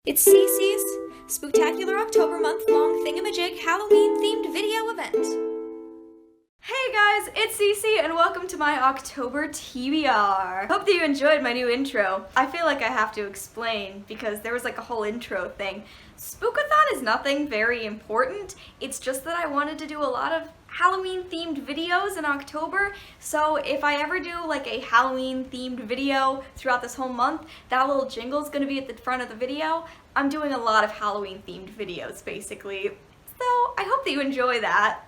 It's Cece's Spooktacular October month-long thingamajig Halloween-themed video event. Hey guys, it's Cece and welcome to my October TBR. Hope that you enjoyed my new intro. I feel like I have to explain because there was like a whole intro thing. Spookathon is nothing very important. It's just that I wanted to do a lot of Halloween-themed videos in October, so if I ever do like a Halloween-themed video throughout this whole month, that little jingle is going to be at the front of the video. I'm doing a lot of Halloween-themed videos, basically, so I hope that you enjoy that.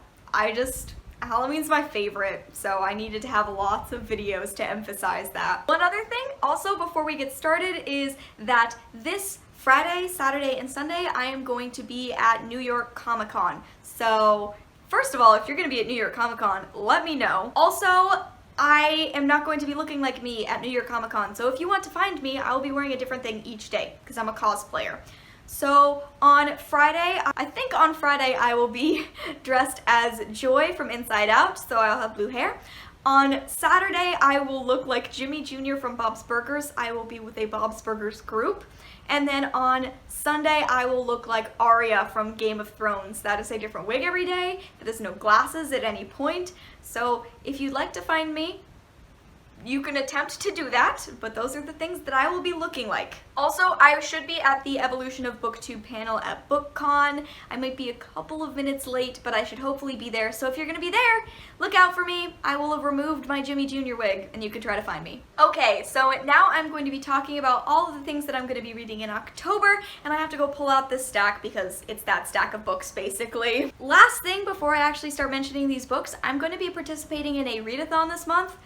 Halloween's my favorite, so I needed to have lots of videos to emphasize that. One other thing, also before we get started, is that this Friday, Saturday, and Sunday, I am going to be at New York Comic Con. So, first of all, if you're going to be at New York Comic Con, let me know. Also, I am not going to be looking like me at New York Comic Con, so if you want to find me, I will be wearing a different thing each day, because I'm a cosplayer. So on Friday, I think on Friday I will be dressed as Joy from Inside Out, so I'll have blue hair. On Saturday, I will look like Jimmy Jr. from Bob's Burgers. I will be with a Bob's Burgers group. And then on Sunday, I will look like Arya from Game of Thrones. That is a different wig every day. That is no glasses at any point. So if you'd like to find me, you can attempt to do that, but those are the things that I will be looking like. Also, I should be at the Evolution of BookTube panel at BookCon. I might be a couple of minutes late, but I should hopefully be there. So if you're gonna be there, look out for me. I will have removed my Jimmy Jr. wig, and you can try to find me. Okay, so now I'm going to be talking about all of the things that I'm gonna be reading in October, and I have to go pull out this stack because it's that stack of books, basically. Last thing before I actually start mentioning these books, I'm going to be participating in a readathon this month.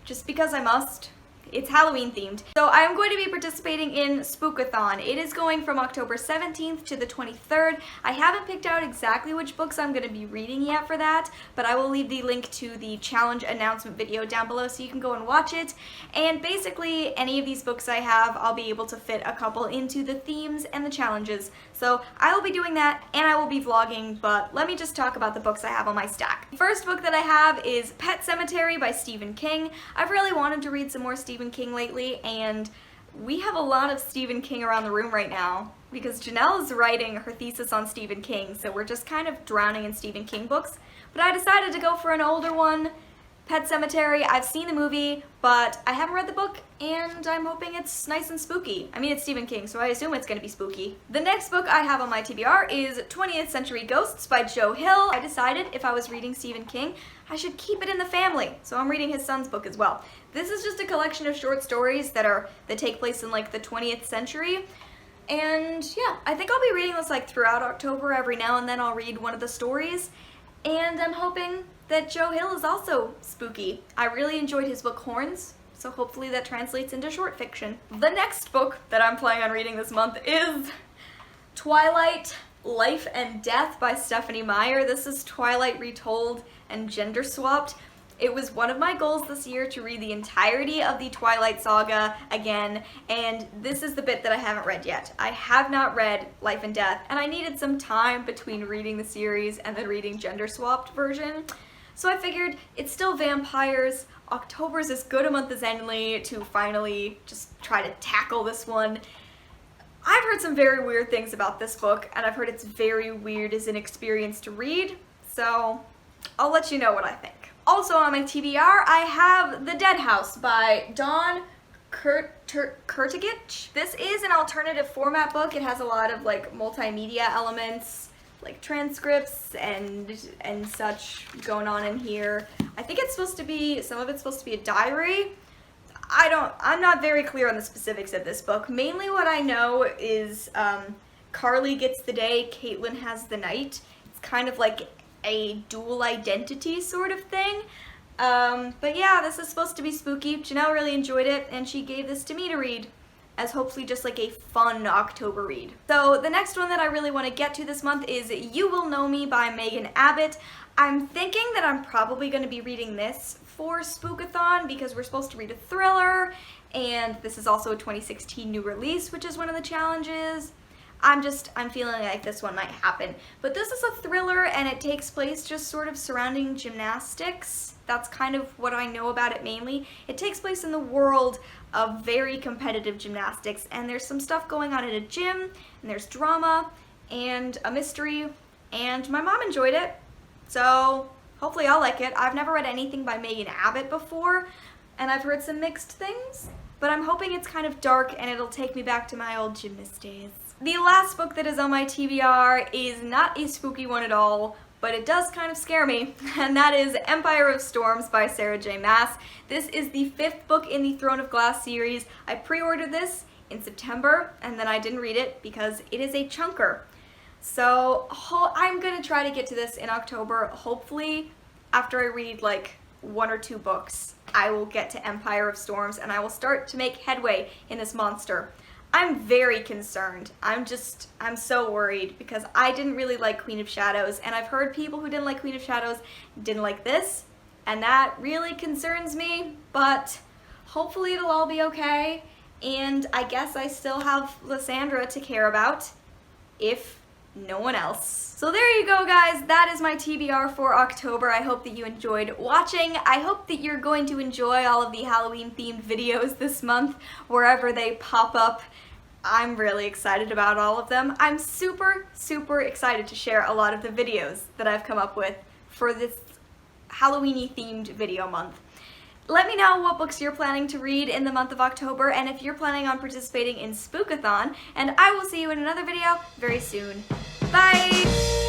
Just because I must. It's Halloween themed. So I'm going to be participating in Spookathon. It is going from October 17th to the 23rd. I haven't picked out exactly which books I'm going to be reading yet for that, but I will leave the link to the challenge announcement video down below so you can go and watch it. And basically, any of these books I have, I'll be able to fit a couple into the themes and the challenges. So I will be doing that, and I will be vlogging, but let me just talk about the books I have on my stack. The first book that I have is Pet Sematary by Stephen King. I've really wanted to read some more Stephen King lately, and we have a lot of Stephen King around the room right now because Janelle is writing her thesis on Stephen King, so we're just kind of drowning in Stephen King books. But I decided to go for an older one, Pet Sematary. I've seen the movie, but I haven't read the book, and I'm hoping it's nice and spooky. I mean, it's Stephen King, so I assume it's going to be spooky. The next book I have on my TBR is 20th Century Ghosts by Joe Hill. I decided if I was reading Stephen King, I should keep it in the family, so I'm reading his son's book as well. This is just a collection of short stories that take place in like the 20th century. And yeah, I think I'll be reading this like throughout October. Every now and then I'll read one of the stories, and I'm hoping that Joe Hill is also spooky. I really enjoyed his book Horns, so hopefully that translates into short fiction. The next book that I'm planning on reading this month is Twilight, Life and Death by Stephanie Meyer. This is Twilight retold and gender swapped. It was one of my goals this year to read the entirety of the Twilight saga again, and this is the bit that I haven't read yet. I have not read Life and Death, and I needed some time between reading the series and then reading gender swapped version. So I figured it's still vampires. October's as good a month as any to finally just try to tackle this one. I've heard some very weird things about this book, and I've heard it's very weird as an experience to read, so I'll let you know what I think. Also on my TBR, I have The Dead House by Dawn Kurtagich. This is an alternative format book. It has a lot of like multimedia elements, like transcripts and such going on in here. I think it's supposed to be, some of it's supposed to be a diary. I'm not very clear on the specifics of this book. Mainly what I know is Carly gets the day, Caitlin has the night. It's kind of like a dual identity sort of thing. But yeah, this is supposed to be spooky. Janelle really enjoyed it, and she gave this to me to read as hopefully just like a fun October read. So the next one that I really want to get to this month is You Will Know Me by Megan Abbott. I'm thinking that I'm probably going to be reading this for Spookathon because we're supposed to read a thriller, and this is also a 2016 new release, which is one of the challenges. I'm feeling like this one might happen. But this is a thriller, and it takes place just sort of surrounding gymnastics. That's kind of what I know about it mainly. It takes place in the world of very competitive gymnastics, and there's some stuff going on at a gym, and there's drama, and a mystery, and my mom enjoyed it, so hopefully I'll like it. I've never read anything by Meyer Abbott before, and I've heard some mixed things, but I'm hoping it's kind of dark and it'll take me back to my old gymnast days. The last book that is on my TBR is not a spooky one at all, but it does kind of scare me, and that is Empire of Storms by Sarah J. Maas. This is the 5th book in the Throne of Glass series. I pre-ordered this in September, and then I didn't read it because it is a chunker. So I'm gonna try to get to this in October. Hopefully, after I read like 1 or 2 books, I will get to Empire of Storms and I will start to make headway in this monster. I'm very concerned. I'm so worried because I didn't really like Queen of Shadows, and I've heard people who didn't like Queen of Shadows didn't like this, and that really concerns me, but hopefully it'll all be okay, and I guess I still have Lysandra to care about, if no one else. So there you go, guys. That is my TBR for October. I hope that you enjoyed watching. I hope that you're going to enjoy all of the Halloween-themed videos this month, wherever they pop up. I'm really excited about all of them. I'm super, super excited to share a lot of the videos that I've come up with for this Halloween-y themed video month. Let me know what books you're planning to read in the month of October, and if you're planning on participating in Spookathon, and I will see you in another video very soon. Bye!